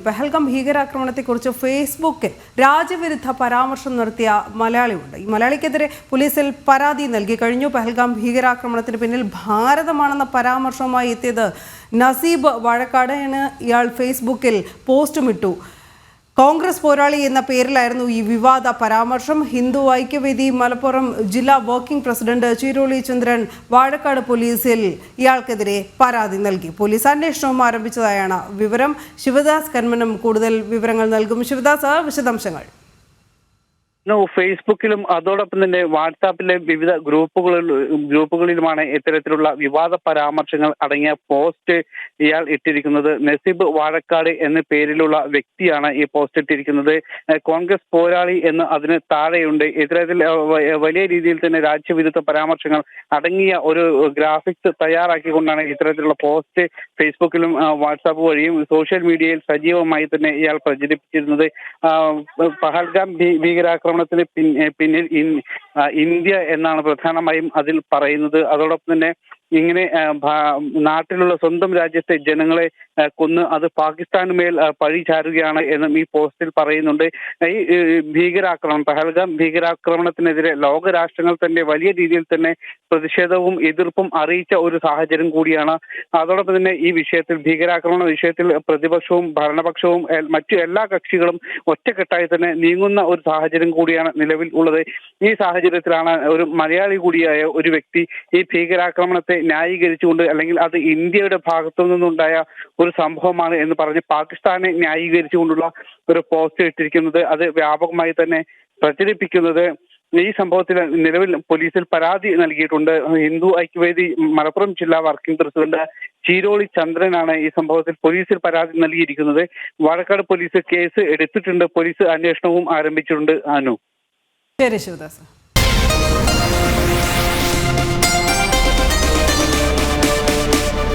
പെഹൽഗാം ഭീകരാക്രമണത്തെക്കുറിച്ച് ഫേസ്ബുക്കിൽ രാജ്യവിരുദ്ധ പരാമർശം നടത്തിയ മലയാളിയുണ്ട്. ഈ മലയാളിക്കെതിരെ പോലീസിൽ പരാതി നൽകി കഴിഞ്ഞു. പെഹൽഗാം ഭീകരാക്രമണത്തിന് പിന്നിൽ ഭാരതമാണെന്ന പരാമർശവുമായി എത്തിയത് നസീബ് വാഴക്കാടാണ്. ഇയാൾ ഫേസ്ബുക്കിൽ പോസ്റ്റുമിട്ടു. കോൺഗ്രസ് പോരാളി എന്ന പേരിലായിരുന്നു ഈ വിവാദ പരാമർശം. ഹിന്ദു ഐക്യവേദി മലപ്പുറം ജില്ലാ വർക്കിംഗ് പ്രസിഡന്റ് ചീരോളി ചന്ദ്രൻ വാഴക്കാട് പോലീസിൽ ഇയാൾക്കെതിരെ പരാതി നൽകി. പോലീസ് അന്വേഷണവും ആരംഭിച്ചതായാണ് വിവരം. ശിവദാസ് കന്മനം കൂടുതൽ വിവരങ്ങൾ നൽകും. ശിവദാസ്, വിശദാംശങ്ങൾ. ഫേസ്ബുക്കിലും അതോടൊപ്പം തന്നെ വാട്സാപ്പിലെ വിവിധ ഗ്രൂപ്പുകളിലുമാണ് ഇത്തരത്തിലുള്ള വിവാദ പരാമർശങ്ങൾ അടങ്ങിയ പോസ്റ്റ് ഇയാൾ ഇട്ടിരിക്കുന്നത്. നസീബ് വാഴക്കാട് എന്ന പേരിലുള്ള വ്യക്തിയാണ് ഈ പോസ്റ്റ് ഇട്ടിരിക്കുന്നത്. കോൺഗ്രസ് പോരാളി എന്ന് അതിന് താഴെയുണ്ട്. ഇത്തരത്തിൽ വലിയ രീതിയിൽ തന്നെ രാജ്യവിരുദ്ധ പരാമർശങ്ങൾ അടങ്ങിയ ഒരു ഗ്രാഫിക്സ് തയ്യാറാക്കിക്കൊണ്ടാണ് ഇത്തരത്തിലുള്ള പോസ്റ്റ് ഫേസ്ബുക്കിലും വാട്സാപ്പ് വഴിയും സോഷ്യൽ മീഡിയയിൽ സജീവമായി തന്നെ ഇയാൾ പ്രചരിപ്പിച്ചിരുന്നത്. പഹൽഗാം ഭീകരാക്രമണത്തിന് പിന്നിൽ ഇന്ത്യ എന്നാണ് പ്രധാനമായും അതിൽ പറയുന്നത്. അതോടൊപ്പം തന്നെ ഇങ്ങനെ നാട്ടിലുള്ള സ്വന്തം രാജ്യത്തെ ജനങ്ങളെ കൊന്ന് അത് പാകിസ്ഥാന് മേൽ പഴി ചാരുകയാണ് എന്നും ഈ പോസ്റ്റിൽ പറയുന്നുണ്ട്. ഈ ഭീകരാക്രമണം, പഹൽഗാം ഭീകരാക്രമണത്തിനെതിരെ ലോകരാഷ്ട്രങ്ങൾ തന്നെ വലിയ രീതിയിൽ തന്നെ പ്രതിഷേധവും എതിർപ്പും അറിയിച്ച ഒരു സാഹചര്യം കൂടിയാണ്. അതോടൊപ്പം തന്നെ ഈ വിഷയത്തിൽ, ഭീകരാക്രമണ വിഷയത്തിൽ പ്രതിപക്ഷവും ഭരണപക്ഷവും മറ്റു എല്ലാ കക്ഷികളും ഒറ്റക്കെട്ടായി തന്നെ നീങ്ങുന്ന ഒരു സാഹചര്യം കൂടിയാണ് നിലവിൽ ഉള്ളത്. ഈ സാഹചര്യത്തിലാണ് ഒരു മലയാളി കൂടിയായ ഒരു വ്യക്തി ഈ ഭീകരാക്രമണത്തെ ന്യായീകരിച്ചുകൊണ്ട്, അല്ലെങ്കിൽ അത് ഇന്ത്യയുടെ ഭാഗത്തു നിന്നുണ്ടായ ഒരു സംഭവമാണ് എന്ന് പറഞ്ഞ് പാകിസ്ഥാനെ ന്യായീകരിച്ചുകൊണ്ടുള്ള ഒരു പോസ്റ്റ് ഇട്ടിരിക്കുന്നത്. അത് വ്യാപകമായി തന്നെ പ്രചരിപ്പിക്കുന്നത്. ഈ സംഭവത്തിൽ നിലവിൽ പോലീസിൽ പരാതി നൽകിയിട്ടുണ്ട്. ഹിന്ദു ഐക്യവേദി മലപ്പുറം ജില്ലാ വർക്കിംഗ് പ്രസിഡന്റ് ചീരോളി ചന്ദ്രനാണ് ഈ സംഭവത്തിൽ പോലീസിൽ പരാതി നൽകിയിരിക്കുന്നത്. വാഴക്കാട് പോലീസ് കേസ് എടുത്തിട്ടുണ്ട്. പോലീസ് അന്വേഷണവും ആരംഭിച്ചിട്ടുണ്ട്. ശരി ശിവദാസ്.